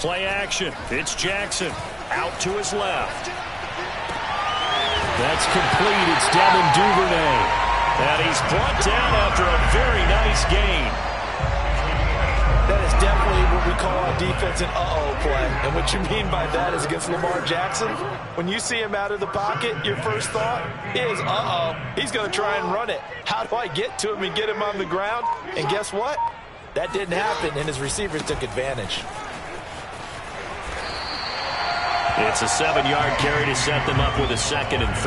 Play action. It's Jackson. Out to his left. That's complete. It's Devin Duvernay. And he's brought down after a very nice gain. That is definitely what we call our defense an uh-oh play. And what you mean by that is against Lamar Jackson, when you see him out of the pocket, your first thought is, uh-oh, he's going to try and run it. How do I get to him and get him on the ground? And guess what? That didn't happen, and his receivers took advantage. It's a 7-yard carry to set them up with a 2nd and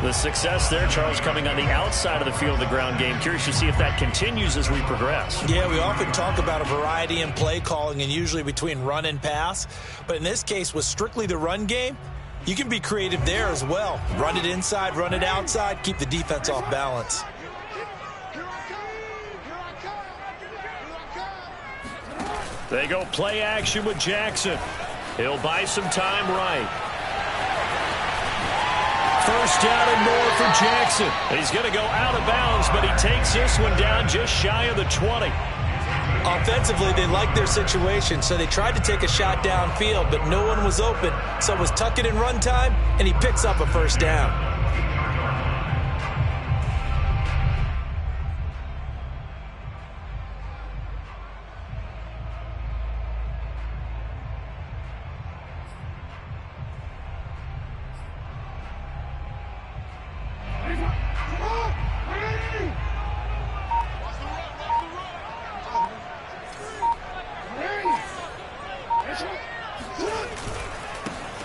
3. The success there, Charles, coming on the outside of the field of the ground game. Curious to see if that continues as we progress. Yeah, we often talk about a variety in play calling and usually between run and pass. But in this case, with strictly the run game, you can be creative there as well. Run it inside, run it outside, keep the defense off balance. They go play action with Jackson. He'll buy some time right. First down and more for Jackson. He's going to go out of bounds, but he takes this one down just shy of the 20. Offensively, they liked their situation, so they tried to take a shot downfield, but no one was open. So it was tuck it in run time, and he picks up a first down.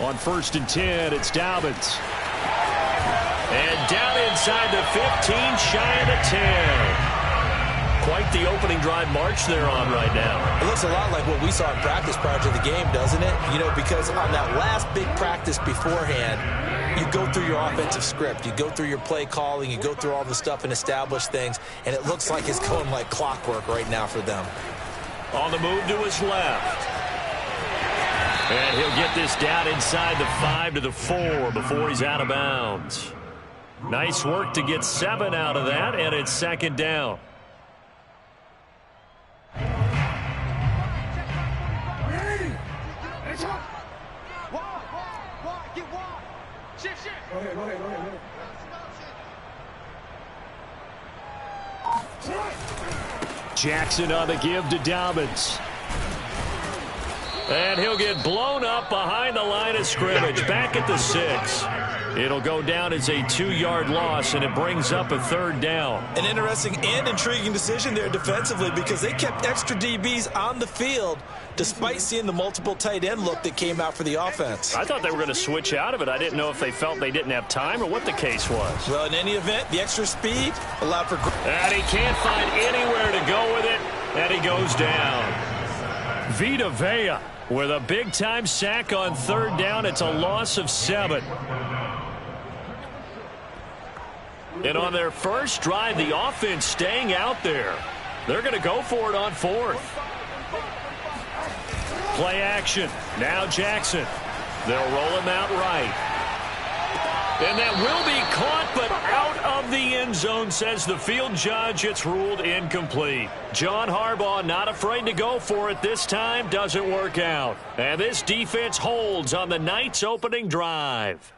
On 1st and 10, it's Dobbins. And down inside the 15, shy of the 10. Quite the opening drive march they're on right now. It looks a lot like what we saw in practice prior to the game, doesn't it? You know, because on that last big practice beforehand, you go through your offensive script. You go through your play calling. You go through all the stuff and establish things. And it looks like it's going like clockwork right now for them. On the move to his left. And he'll get this down inside the 5 to the 4 before he's out of bounds. Nice work to get 7 out of that, and it's 2nd down. Jackson on the give to Dobbins. And he'll get blown up behind the line of scrimmage, back at the 6. It'll go down as a 2-yard loss, and it brings up a 3rd down. An interesting and intriguing decision there defensively because they kept extra DBs on the field despite seeing the multiple tight end look that came out for the offense. I thought they were going to switch out of it. I didn't know if they felt they didn't have time or what the case was. Well, in any event, the extra speed allowed for... And he can't find anywhere to go with it, and he goes down. Vita Vea with a big-time sack on 3rd down. It's a loss of 7. And on their first drive, the offense staying out there. They're going to go for it on 4th. Play action. Now Jackson. They'll roll him out right. And that will be caught, but out of the end zone, says the field judge. It's ruled incomplete. John Harbaugh not afraid to go for it this time. Doesn't work out. And this defense holds on the night's opening drive.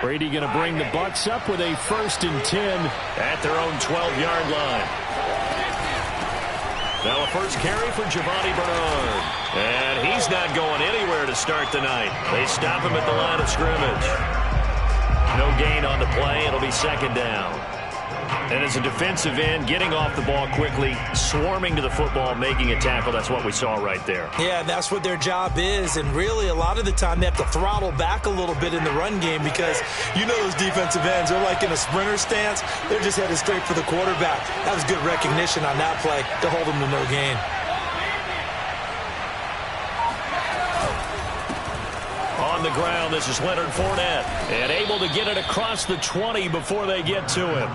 Brady going to bring the Bucks up with a 1st and 10 at their own 12-yard line. Now a first carry for Giovanni Bernard. And he's not going anywhere to start the night. They stop him at the line of scrimmage. No gain on the play. It'll be 2nd down. And as a defensive end, getting off the ball quickly, swarming to the football, making a tackle, that's what we saw right there. Yeah, that's what their job is. And really, a lot of the time, they have to throttle back a little bit in the run game because you know those defensive ends, they're like in a sprinter stance. They're just headed straight for the quarterback. That was good recognition on that play to hold them to no gain. On the ground, this is Leonard Fournette. And able to get it across the 20 before they get to him.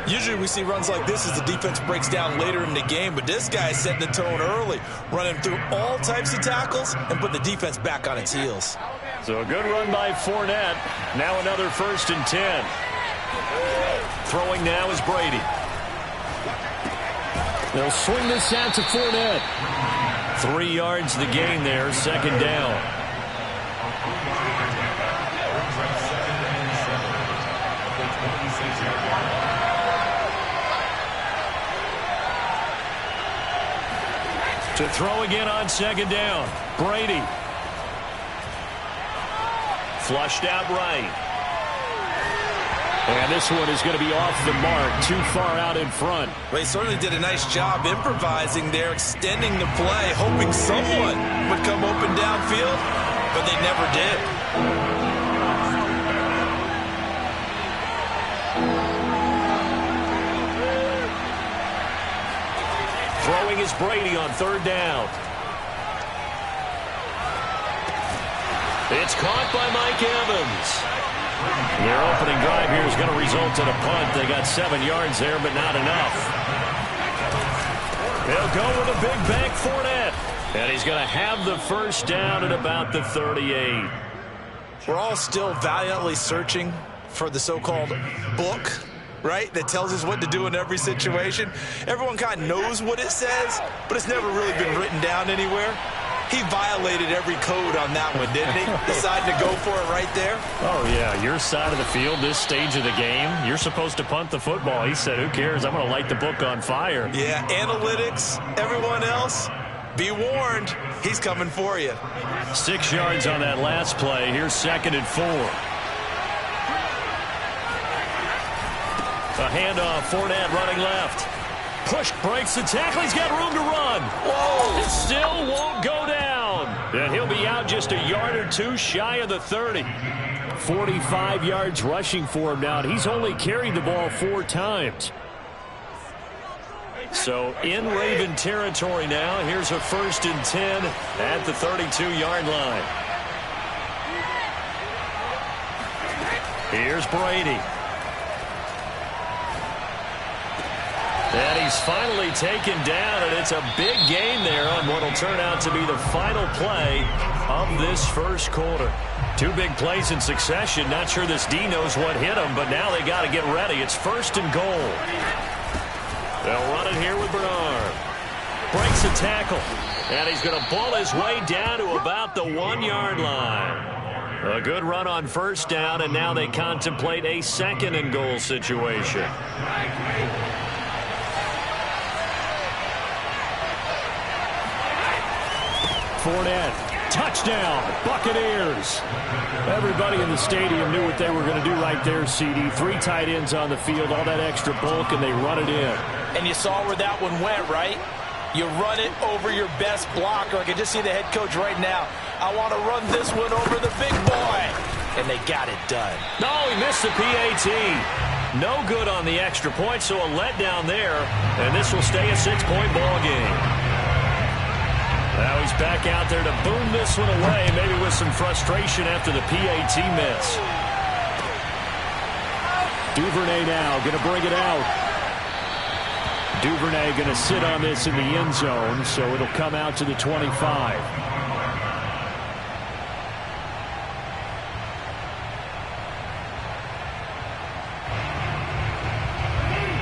Usually we see runs like this as the defense breaks down later in the game, but this guy is setting the tone early, running through all types of tackles and put the defense back on its heels. So a good run by Fournette. Now another 1st and 10. Throwing now is Brady. They'll swing this out to Fournette. 3 yards the gain there, second down. To throw again on second down. Brady. Flushed out right. And this one is going to be off the mark, too far out in front. Well, he certainly did a nice job improvising there, extending the play, hoping someone would come open downfield, but they never did. Throwing is Brady on third down. It's caught by Mike Evans. Their opening drive here is going to result in a punt. They got 7 yards there, but not enough. They'll go with a big bank Fournette. And he's going to have the first down at about the 38. We're all still valiantly searching for the so-called book, right, that tells us what to do in every situation. Everyone kind of knows what it says, but it's never really been written down anywhere. He violated every code on that one, didn't he? Decided to go for it right there. Oh, yeah. Your side of the field, this stage of the game, you're supposed to punt the football. He said, who cares? I'm going to light the book on fire. Yeah, analytics, everyone else, be warned. He's coming for you. 6 yards on that last play. Here's 2nd and 4. A handoff. Fournette running left. Push, breaks the tackle. He's got room to run. Whoa! It still won't go down. And he'll be out just a yard or two shy of the 30. 45 yards rushing for him now. And he's only carried the ball 4 times. So in Raven territory now. Here's a 1st and 10 at the 32-yard line. Here's Brady. And he's finally taken down, and it's a big gain there on what will turn out to be the final play of this first quarter. 2 big plays in succession. Not sure this D knows what hit him, but now they got to get ready. It's 1st and goal. They'll run it here with Bernard. Breaks a tackle, and he's going to pull his way down to about the 1-yard line. A good run on 1st down, and now they contemplate a 2nd and goal situation. Fournette, touchdown, Buccaneers. Everybody in the stadium knew what they were going to do right there, CD. 3 tight ends on the field, all that extra bulk, and they run it in. And you saw where that one went, right? You run it over your best blocker. I can just see the head coach right now. I want to run this one over the big boy. And they got it done. No, he missed the PAT. No good on the extra point, so a letdown there. And this will stay a 6-point ball game. Now he's back out there to boom this one away, maybe with some frustration after the PAT miss. Duvernay now going to bring it out. Duvernay going to sit on this in the end zone, so it'll come out to the 25.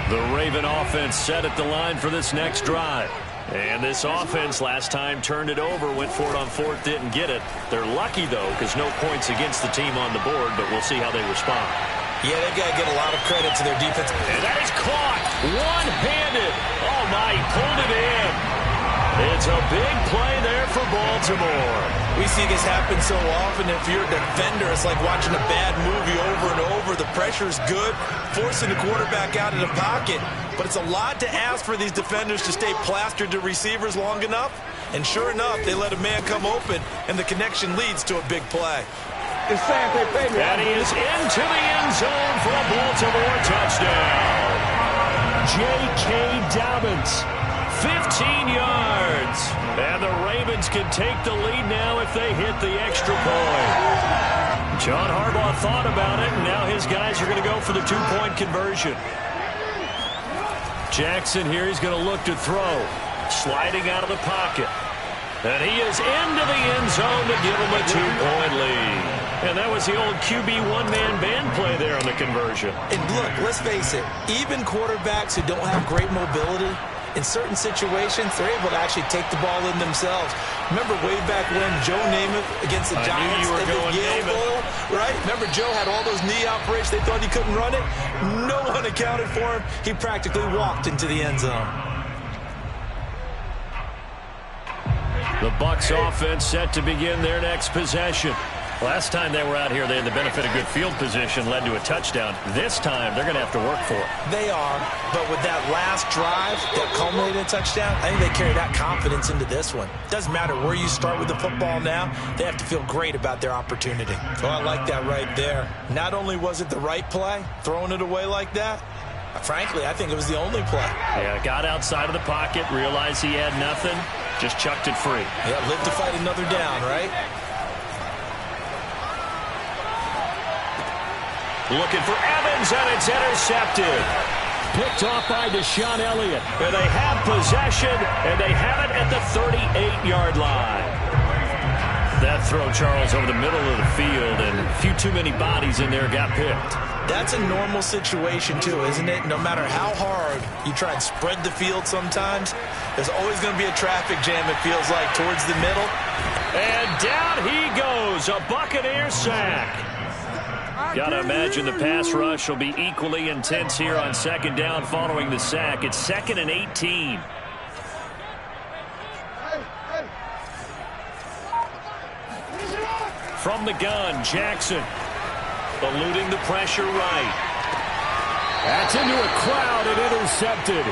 The Raven offense set at the line for this next drive. And this offense last time turned it over, went for it on 4th, didn't get it. They're lucky, though, because no points against the team on the board, but we'll see how they respond. Yeah, they've got to get a lot of credit to their defense. And that is caught one-handed. Oh, my, he pulled it in. It's a big play there for Baltimore. We see this happen so often. If you're a defender, it's like watching a bad movie over and over. The pressure's good, forcing the quarterback out of the pocket. But it's a lot to ask for these defenders to stay plastered to receivers long enough. And sure enough, they let a man come open, and the connection leads to a big play. And he is into the end zone for a Baltimore touchdown. J.K. Dobbins, 15 yards. And the Ravens can take the lead now if they hit the extra point. John Harbaugh thought about it, and now his guys are going to go for the 2-point conversion. Jackson here, he's going to look to throw. Sliding out of the pocket. And he is into the end zone to give him a 2-point lead. And that was the old QB one-man band play there on the conversion. And look, let's face it, even quarterbacks who don't have great mobility, in certain situations, they're able to actually take the ball in themselves. Remember way back when Joe Namath against the Giants in the Yale Bowl, right? Remember Joe had all those knee operations. They thought he couldn't run it. No one accounted for him. He practically walked into the end zone. The Bucs offense set to begin their next possession. Last time they were out here, they had the benefit of good field position, led to a touchdown. This time, they're going to have to work for it. They are, but with that last drive that culminated in a touchdown, I think they carry that confidence into this one. Doesn't matter where you start with the football now, they have to feel great about their opportunity. Oh, I like that right there. Not only was it the right play, throwing it away like that, frankly, I think it was the only play. Yeah, got outside of the pocket, realized he had nothing, just chucked it free. Yeah, live to fight another down, right? Looking for Evans, and it's intercepted. Picked off by Deshaun Elliott. And they have possession, and they have it at the 38-yard line. That throw, Charles, over the middle of the field, and a few too many bodies in there got picked. That's a normal situation, too, isn't it? No matter how hard you try and spread the field sometimes, there's always going to be a traffic jam, it feels like, towards the middle. And down he goes, a Buccaneer sack. Got to imagine the pass rush will be equally intense here on second down following the sack. It's 2nd and 18. From the gun, Jackson. Eluding the pressure right. That's into a crowd and intercepted.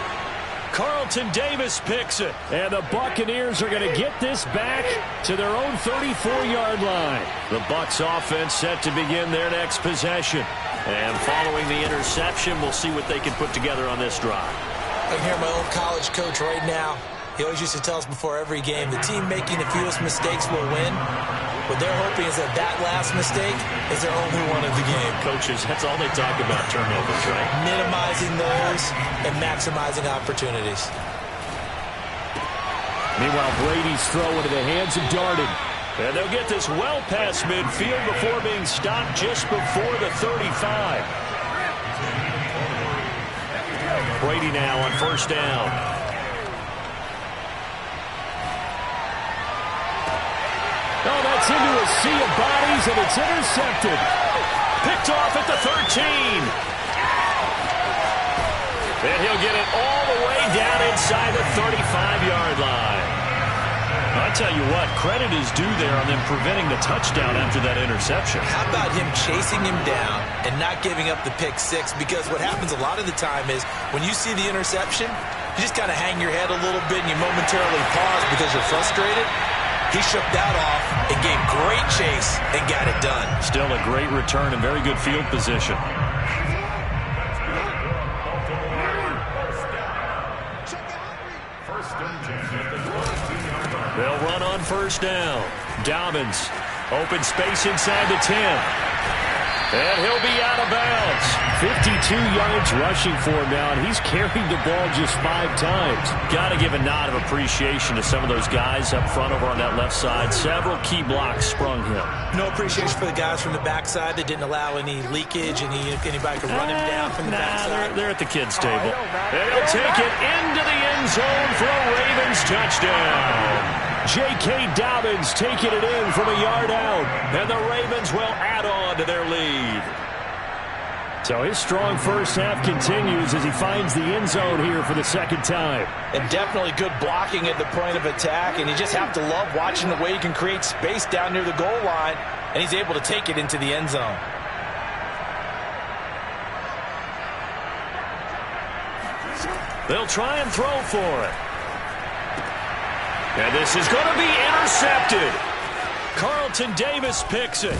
Carlton Davis picks it. And the Buccaneers are going to get this back to their own 34-yard line. The Bucs offense set to begin their next possession. And following the interception, we'll see what they can put together on this drive. I can hear my old college coach right now. He always used to tell us before every game, the team making the fewest mistakes will win. What they're hoping is that that last mistake is their only one of the game. Coaches, that's all they talk about, turnovers, right? Minimizing those and maximizing opportunities. Meanwhile, Brady's throw into the hands of Darden. And they'll get this well past midfield before being stopped just before the 35. Brady now on first down. Oh, that's into a sea of bodies, and it's intercepted. Picked off at the 13. And he'll get it all the way down inside the 35-yard line. I tell you what, credit is due there on them preventing the touchdown after that interception. How about him chasing him down and not giving up the pick six? Because what happens a lot of the time is when you see the interception, you just kind of hang your head a little bit and you momentarily pause because you're frustrated. He shook that off and gave great chase and got it done. Still a great return and very good field position. They'll run on first down. Dobbins, open space inside the 10. And he'll be out of bounds. 52 yards rushing for him now, and he's carried the ball just 5 times. Got to give a nod of appreciation to some of those guys up front over on that left side. Several key blocks sprung him. No appreciation for the guys from the backside that didn't allow any leakage, anybody could run him down from the backside. They're at the kids' table. And he'll take it into the end zone for a Ravens touchdown. J.K. Dobbins taking it in from a yard out. And the Ravens will add on to their lead. So his strong first half continues as he finds the end zone here for the second time. And definitely good blocking at the point of attack. And you just have to love watching the way he can create space down near the goal line. And he's able to take it into the end zone. They'll try and throw for it. And this is going to be intercepted. Carlton Davis picks it.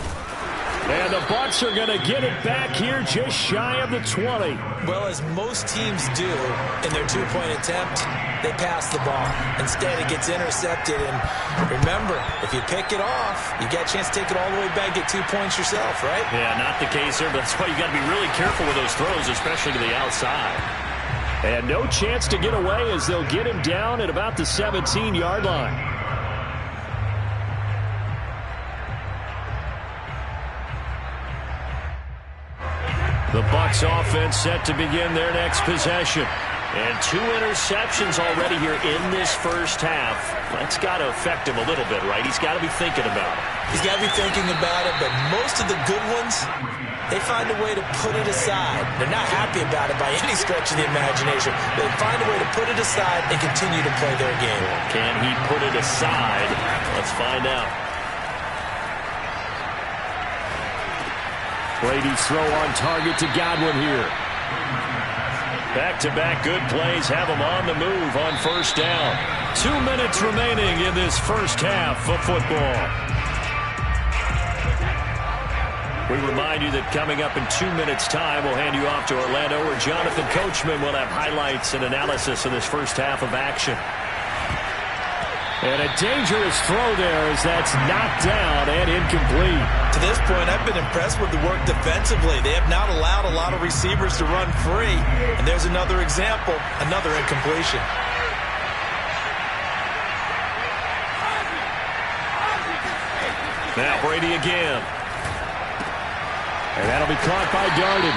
And the Bucs are going to get it back here just shy of the 20. Well, as most teams do in their two-point attempt, they pass the ball. Instead, it gets intercepted. And remember, if you pick it off, you get a chance to take it all the way back, get 2 points yourself, right? Yeah, not the case here, but that's why you got to be really careful with those throws, especially to the outside. And no chance to get away as they'll get him down at about the 17-yard line. The Bucs offense set to begin their next possession. And 2 interceptions already here in this first half. That's got to affect him a little bit, right? He's got to be thinking about it. He's got to be thinking about it, but most of the good ones, they find a way to put it aside. They're not happy about it by any stretch of the imagination. They find a way to put it aside and continue to play their game. Can he put it aside? Let's find out. Brady's throw on target to Godwin here. Back-to-back good plays have him on the move on first down. 2 minutes remaining in this first half of football. We remind you that coming up in 2 minutes' time, we'll hand you off to Orlando, where Jonathan Coachman will have highlights and analysis of this first half of action. And a dangerous throw there as that's knocked down and incomplete. To this point, I've been impressed with the work defensively. They have not allowed a lot of receivers to run free. And there's another example, another incompletion. Now Brady again. And that'll be caught by Darden.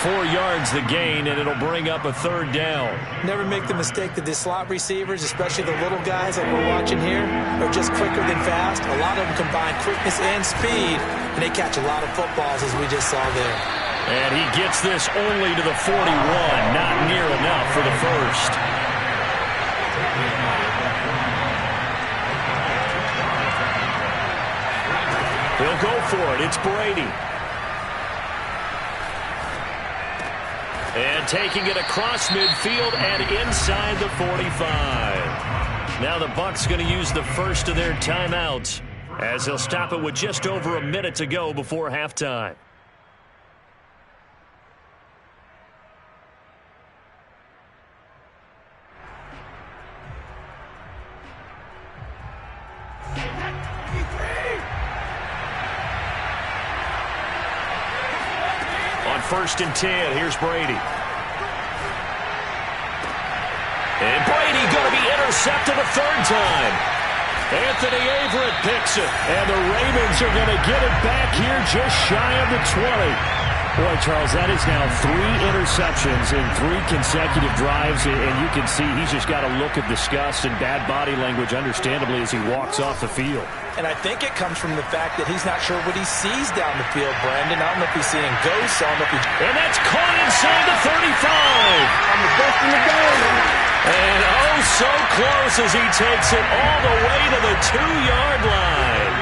4 yards the gain, and it'll bring up a third down. Never make the mistake that the slot receivers, especially the little guys like we're watching here, are just quicker than fast. A lot of them combine quickness and speed, and they catch a lot of footballs, as we just saw there. And he gets this only to the 41. Not near enough for the first. He'll go for it. It's Brady. And taking it across midfield and inside the 45. Now the Bucs going to use the first of their timeouts as they'll stop it with just over a minute to go before halftime. On 1st and 10, here's Brady. And Brady going to be intercepted a third time. Anthony Averett picks it. And the Ravens are going to get it back here just shy of the 20. Boy, Charles, that is now 3 interceptions in 3 consecutive drives, and you can see he's just got a look of disgust and bad body language, understandably, as he walks off the field. And I think it comes from the fact that he's not sure what he sees down the field, Brandon. I don't know if he's seeing ghosts. I don't know if he's... And that's caught inside the 35. I'm the best in the game. And oh, so close as he takes it all the way to the 2-yard line.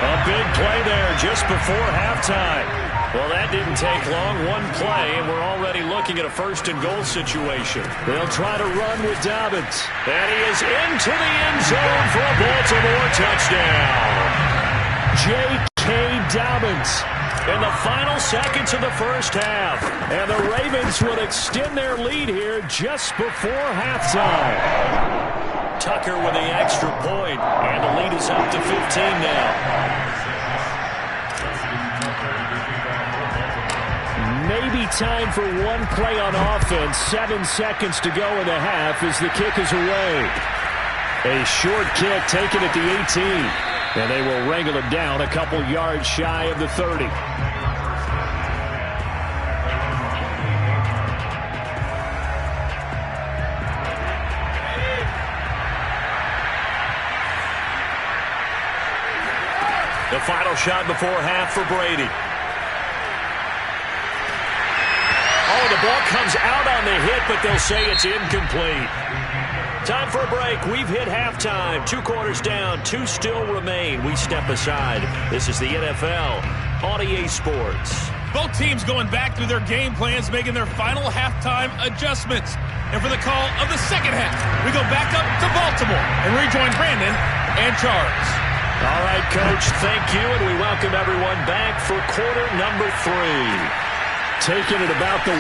A big play there just before halftime. Well, that didn't take long. 1 play, and we're already looking at a 1st and goal situation. They'll try to run with Dobbins. And he is into the end zone for a Baltimore touchdown. J.K. Dobbins in the final seconds of the first half. And the Ravens will extend their lead here just before halftime. Tucker with the extra point, and the lead is up to 15 now. Maybe time for 1 play on offense. 7 seconds to go in the half as the kick is away. A short kick taken at the 18. And they will wrangle it down a couple yards shy of the 30. The final shot before half for Brady. Oh, the ball comes out on the hit, but they'll say it's incomplete. Time for a break. We've hit halftime. 2 quarters down. 2 still remain. We step aside. This is the NFL on EA Sports. Both teams going back through their game plans, making their final halftime adjustments. And for the call of the second half, we go back up to Baltimore and rejoin Brandon and Charles. All right, Coach, thank you, and we welcome everyone back for quarter number 3. Taking it about the 1.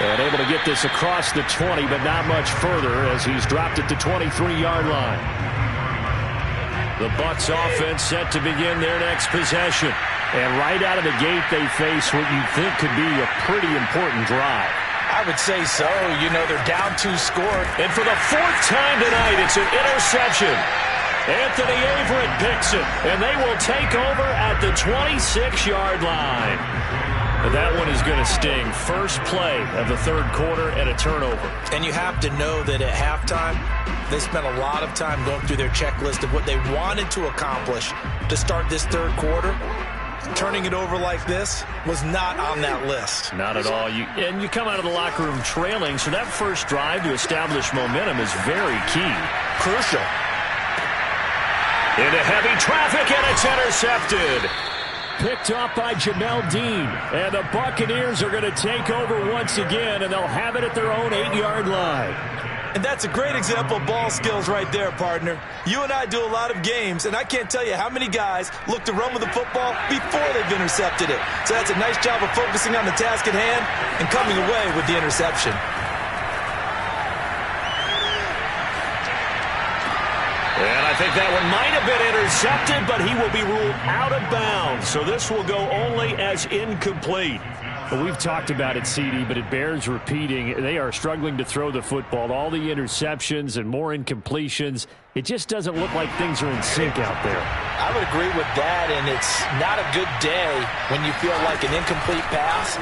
And able to get this across the 20, but not much further as he's dropped it to 23-yard line. The Bucs offense set to begin their next possession. And right out of the gate, they face what you think could be a pretty important drive. I would say so. You know, they're down 2 scored. And for the 4th time tonight, it's an interception. Anthony Averett picks it, and they will take over at the 26-yard line. That one is going to sting. First play of the third quarter and a turnover. And you have to know that at halftime, they spent a lot of time going through their checklist of what they wanted to accomplish to start this third quarter. Turning it over like this was not on that list. Not at all. And you come out of the locker room trailing, so that first drive to establish momentum is very key. Crucial. Into heavy traffic, and it's intercepted. Picked off by Jamel Dean. And the Buccaneers are going to take over once again, and they'll have it at their own 8-yard line. And that's a great example of ball skills right there, partner. You and I do a lot of games, and I can't tell you how many guys look to run with the football before they've intercepted it. So that's a nice job of focusing on the task at hand and coming away with the interception. And I think that one might have been intercepted, but he will be ruled out of bounds. So this will go only as incomplete. Well, we've talked about it, CD, but it bears repeating. They are struggling to throw the football. All the interceptions and more incompletions. It just doesn't look like things are in sync out there. I would agree with that, and it's not a good day when you feel like an incomplete pass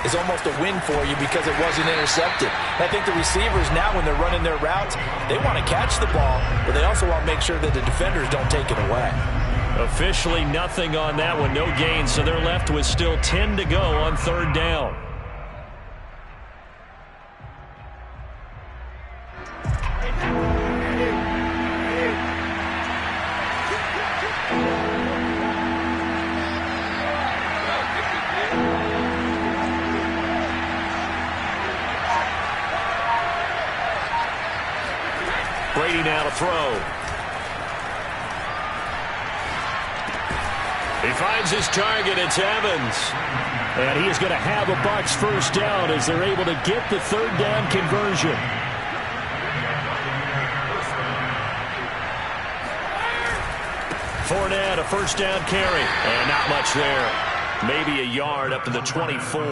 is almost a win for you because it wasn't intercepted. And I think the receivers now, when they're running their routes, they want to catch the ball, but they also want to make sure that the defenders don't take it away. Officially nothing on that one, no gain, so they're left with still 10 to go on third down. Brady now to throw. He finds his target. It's Evans. And he is going to have a Bucs first down as they're able to get the third down conversion. Fournette, a first down carry. And not much there. Maybe a yard up to the 24.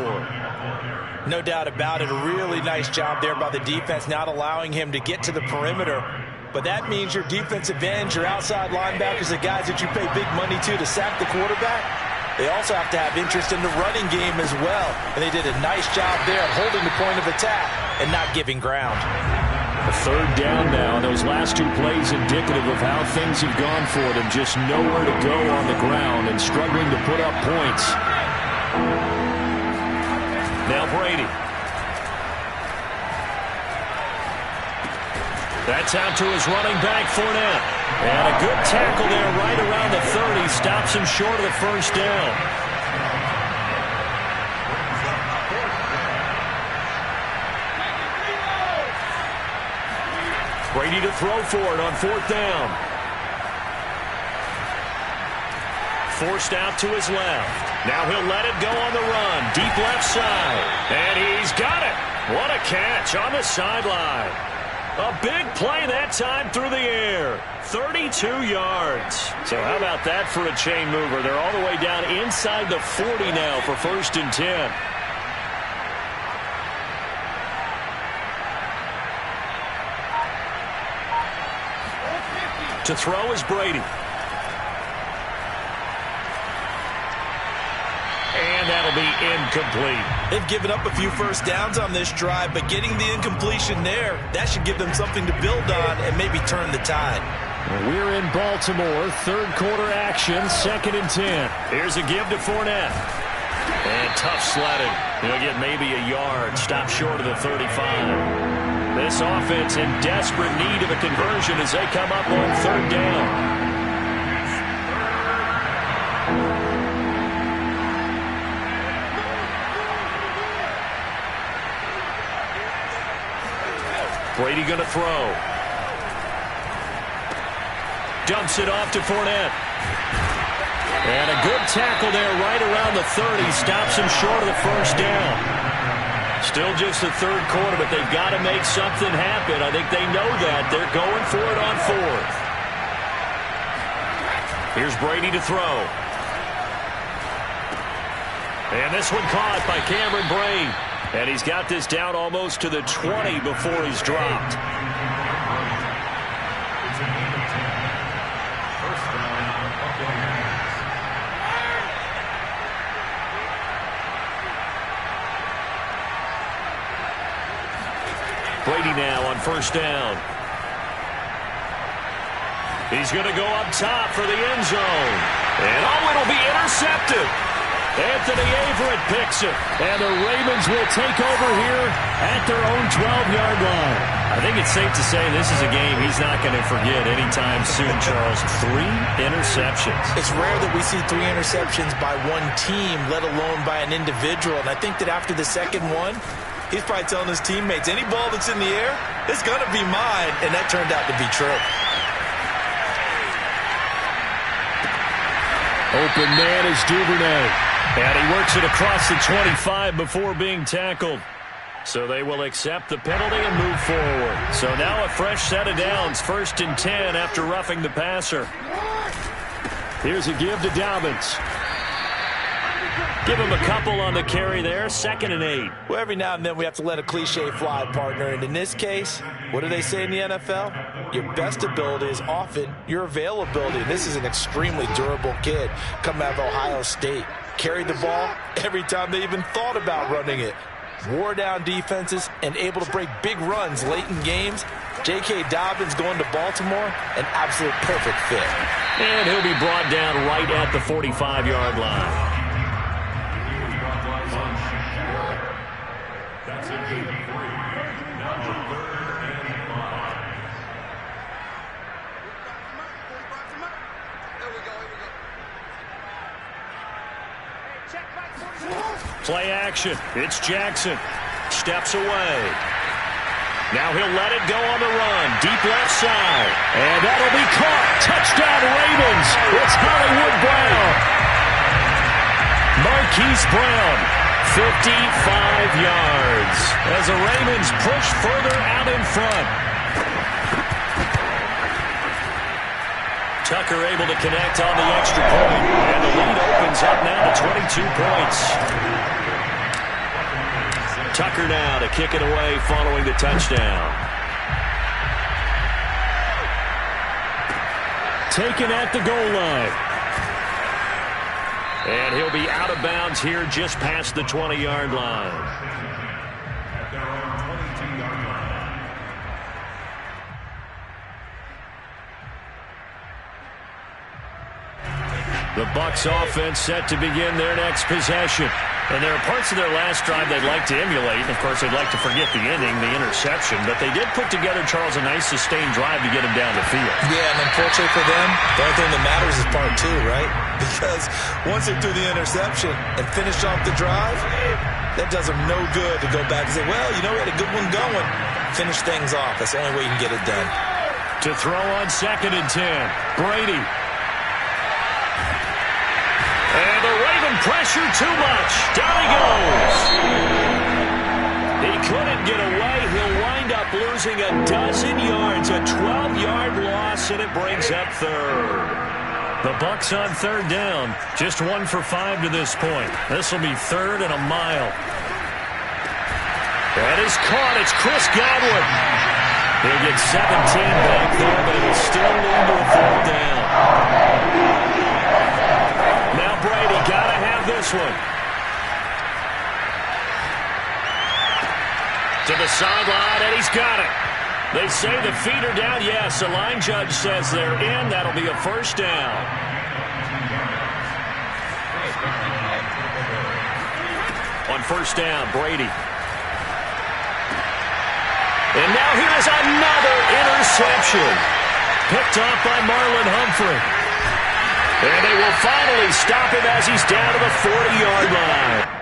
No doubt about it. A really nice job there by the defense, not allowing him to get to the perimeter. But that means your defensive ends, your outside linebackers, the guys that you pay big money to sack the quarterback, they also have to have interest in the running game as well. And they did a nice job there of holding the point of attack and not giving ground. A third down now. Those last two plays indicative of how things have gone for them. Just nowhere to go on the ground and struggling to put up points. Now Brady. That's out to his running back, Fournette. And a good tackle there right around the 30. Stops him short of the first down. Brady to throw for it on fourth down. Forced out to his left. Now he'll let it go on the run. Deep left side. And he's got it. What a catch on the sideline. A big play that time through the air. 32 yards. So how about that for a chain mover? They're all the way down inside the 40 now for first and 10. To throw is Brady. And that'll be incomplete. They've given up a few first downs on this drive, but getting the incompletion there, that should give them something to build on and maybe turn the tide. We're in Baltimore. Third quarter action, second and 10. Here's a give to Fournette. And tough sledding. He'll get maybe a yard. Stop short of the 35. This offense in desperate need of a conversion as they come up on third down. Brady going to throw. Dumps it off to Fournette. And a good tackle there right around the 30. Stops him short of the first down. Still just the third quarter, but they've got to make something happen. I think they know that. They're going for it on fourth. Here's Brady to throw. And this one caught by Cameron Brate. And he's got this down almost to the 20 before he's dropped. Brady now on first down. He's going to go up top for the end zone. And it'll be intercepted. Anthony Averett picks it. And the Ravens will take over here at their own 12-yard line. I think it's safe to say this is a game he's not going to forget anytime soon, Charles. 3 interceptions. It's rare that we see 3 interceptions by one team, let alone by an individual. And I think that after the second one, he's probably telling his teammates, any ball that's in the air, it's going to be mine. And that turned out to be true. Open man is Duvernay. And he works it across the 25 before being tackled. So they will accept the penalty and move forward. So now a fresh set of downs. 1st and 10 after roughing the passer. Here's a give to Dobbins. Give him a couple on the carry there. 2nd and 8. Well, every now and then we have to let a cliche fly, partner. And in this case, what do they say in the NFL? Your best ability is often your availability. And this is an extremely durable kid coming out of Ohio State. Carried the ball every time they even thought about running it. Wore down defenses and able to break big runs late in games. J.K. Dobbins going to Baltimore, an absolute perfect fit. And he'll be brought down right at the 45-yard line. Play action. It's Jackson. Steps away. Now he'll let it go on the run. Deep left side. And that'll be caught. Touchdown Ravens. It's Hollywood Brown. Marquise Brown. 55 yards. As the Ravens push further out in front. Tucker able to connect on the extra point. And the lead opens up now to 22 points. Tucker now to kick it away following the touchdown. Taken at the goal line. And he'll be out of bounds here just past the 20-yard line. The Bucs offense set to begin their next possession. And there are parts of their last drive they'd like to emulate. And, of course, they'd like to forget the ending, the interception. But they did put together, Charles, a nice sustained drive to get him down the field. Yeah, and unfortunately for them, the only thing that matters is part 2, right? Because once they threw the interception and finished off the drive, that does them no good to go back and say, well, you know, we had a good one going. Finish things off. That's the only way you can get it done. To throw on 2nd and 10. Brady. And the Raven pressure too much. Down he goes. He couldn't get away. He'll wind up losing a dozen yards. A 12-yard loss, and it brings up 3rd. The Bucs on 3rd down. Just 1 for 5 to this point. This will be 3rd and a mile. That is caught. It's Chris Godwin. He'll get 17 back there, but it'll still lead to a 4th down. Now Brady got to have this one. To the sideline, and he's got it. They say the feet are down. Yes, the line judge says they're in. That'll be a 1st down. On 1st down, Brady. And now here's another interception. Picked off by Marlon Humphrey. And they will finally stop him as he's down to the 40-yard line.